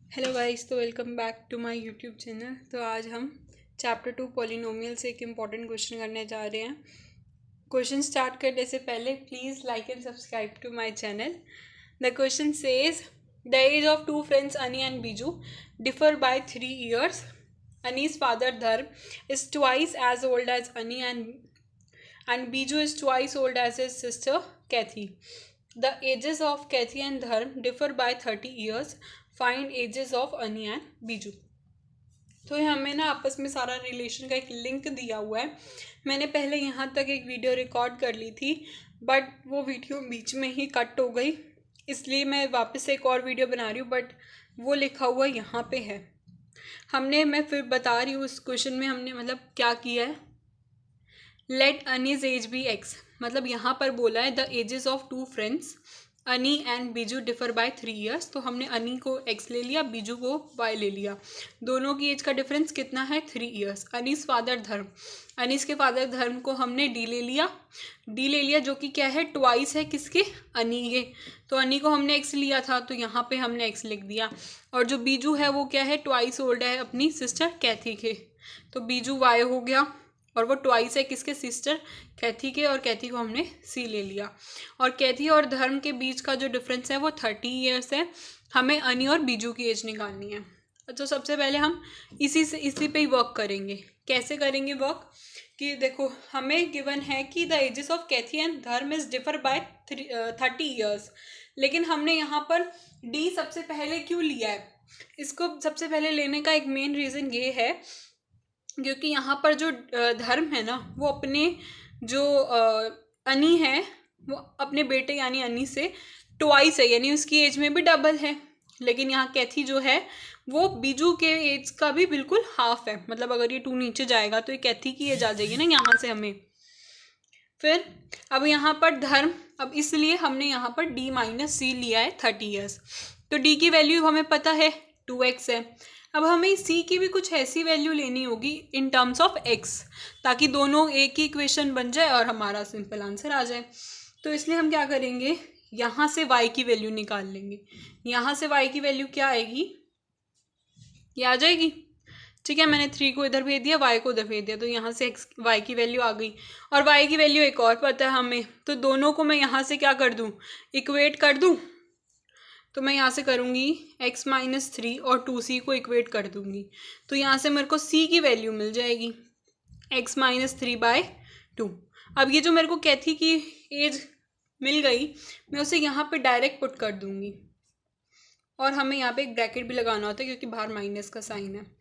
Hello guys, तो welcome back to my YouTube channel. तो आज हम चैप्टर 2 पॉलिनोमियल से एक इम्पॉर्टेंट क्वेश्चन करने जा रहे हैं। क्वेश्चन स्टार्ट करने से पहले please like and subscribe to my channel. The question says the age of two friends Ani and Biju differ by 3 years. Ani's father Dharm is twice as old as Ani and Biju is twice old as his sister Kathy. The ages of Kathy and Dharm differ by 30 years. Find ages of Ani and Biju. तो हमें ना आपस में सारा relation का एक link दिया हुआ है। मैंने पहले यहाँ तक एक वीडियो रिकॉर्ड कर ली थी, बट वो वीडियो बीच में ही कट हो गई, इसलिए मैं वापस से एक और वीडियो बना रही हूँ। बट वो लिखा हुआ यहाँ पे है। मैं फिर बता रही हूँ, उस क्वेश्चन में हमने मतलब क्या किया है। Let Ani's age be X, मतलब यहाँ पर बोला है the ages of two friends Ani and Biju differ by 3 years। तो हमने अनी को एक्स ले लिया, बीजू को वाई ले लिया। दोनों की एज का डिफरेंस कितना है? 3 years। अनीस फादर धर्म, अनीस के फादर धर्म को हमने डी ले लिया, जो कि क्या है? ट्वाइस है किसके? अनी के। तो अनी को हमने एक्स लिया था, तो यहाँ पे हमने एक्स लिख दिया। और जो बीजू है वो क्या है? ट्वाइस ओल्ड है अपनी सिस्टर कैथी के, तो बीजू वाई हो गया। और वो ट्वाइस है किसके? सिस्टर कैथी के, और कैथी को हमने सी ले लिया। और कैथी और धर्म के बीच का जो डिफरेंस है वो 30 years है। हमें अनी और बीजू की एज निकालनी है। तो सबसे पहले हम इसी पे ही वर्क करेंगे। कैसे करेंगे वर्क? कि देखो, हमें गिवन है कि the ages of Cathy and Dharma is differ by 30 years, लेकिन हमने यहाँ पर डी सबसे पहले क्यों लिया है? इसको सबसे पहले लेने का एक मेन रीज़न ये है क्योंकि यहाँ पर जो धर्म है ना, वो अपने जो अनी है वो अपने बेटे यानी अनी से ट्वाइस है, यानी उसकी एज में भी डबल है। लेकिन यहाँ कैथी जो है वो बीजू के एज का भी बिल्कुल हाफ है। मतलब अगर ये 2 नीचे जाएगा तो ये कैथी की एज आ जाएगी ना यहाँ से हमें। फिर अब यहाँ पर धर्म, अब इसलिए हमने यहाँ पर डी माइनस सी लिया है 30 years। तो डी की वैल्यू हमें पता है 2x है। अब हमें सी की भी कुछ ऐसी वैल्यू लेनी होगी इन टर्म्स ऑफ एक्स, ताकि दोनों एक ही इक्वेशन बन जाए और हमारा सिंपल आंसर आ जाए। तो इसलिए हम क्या करेंगे, यहाँ से y की वैल्यू निकाल लेंगे। यहाँ से y की वैल्यू क्या आएगी? ये आ जाएगी। ठीक है, मैंने 3 को इधर भेज दिया, y को उधर भेज दिया, तो यहाँ से x y की वैल्यू आ गई। और y की वैल्यू एक और पता है हमें, तो दोनों को मैं यहाँ से क्या कर दूँ? इक्वेट कर दूँ। तो मैं यहाँ से करूँगी x माइनस 3 और 2c को इक्वेट कर दूँगी। तो यहाँ से मेरे को c की वैल्यू मिल जाएगी x माइनस 3/2। अब ये जो मेरे को कैथी की एज मिल गई, मैं उसे यहाँ पे डायरेक्ट पुट कर दूँगी। और हमें यहाँ पे एक ब्रैकेट भी लगाना होता है क्योंकि बाहर माइनस का साइन है।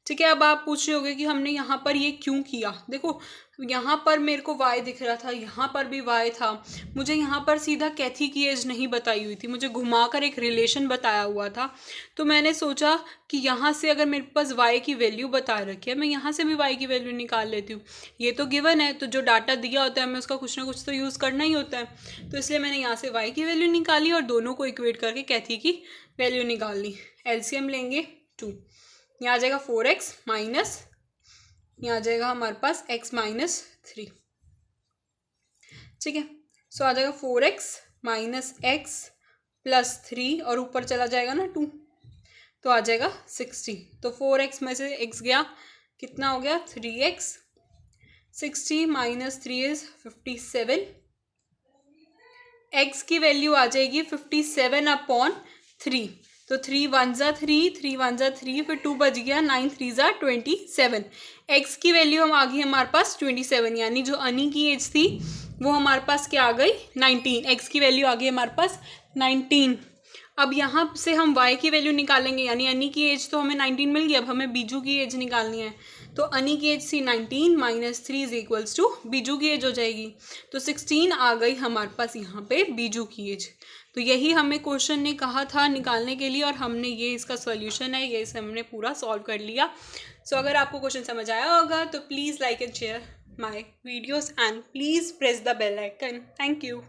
ठीक है, अब आप पूछ रहे होगे कि हमने यहाँ पर ये क्यों किया। देखो, यहाँ पर मेरे को y दिख रहा था, यहाँ पर भी y था। मुझे यहाँ पर सीधा कैथी की एज नहीं बताई हुई थी, मुझे घुमाकर एक रिलेशन बताया हुआ था। तो मैंने सोचा कि यहाँ से अगर मेरे पास y की वैल्यू बता रखी है, मैं यहाँ से भी y की वैल्यू निकाल लेती हूँ। ये तो गिवन है, तो जो डाटा दिया होता है हमें उसका कुछ ना कुछ तो यूज़ करना ही होता है। तो इसलिए मैंने यहाँ से y की वैल्यू निकाली और दोनों को इक्वेट करके कैथी की वैल्यू निकाल ली। एलसीएम लेंगे 2, यहाँ आ जाएगा 4x माइनस, यहाँ आ जाएगा हमारे पास x माइनस 3। ठीक है, सो आ जाएगा 4x माइनस x प्लस 3 और ऊपर चला जाएगा ना 2, तो आ जाएगा 60। तो 4x में से x गया, कितना हो गया? 3x। 60 minus 3 is 57। x की वैल्यू आ जाएगी 57/3। तो 3 1 जा 3, 3 1 जा 3, फिर 2 बच गया, 9 3 जा 27। x की वैल्यू हम आ गई हमारे पास 27, यानी जो अनी की एज थी वो हमारे पास क्या आ गई? 19। x की वैल्यू आ गई हमारे पास 19। अब यहाँ से हम y की वैल्यू निकालेंगे, यानी अनी की एज तो हमें 19 मिल गई। अब हमें बीजू की एज निकालनी है, तो अनी की एज थी 19 minus 3 is equals to Biju की एज हो जाएगी। तो 16 आ गई हमारे पास यहाँ पे बीजू की एज। तो यही हमें क्वेश्चन ने कहा था निकालने के लिए, और हमने ये इसका सॉल्यूशन है, ये इसे हमने पूरा सॉल्व कर लिया। सो अगर आपको क्वेश्चन समझ आया होगा तो please like and share my videos and please press the bell icon. Thank you.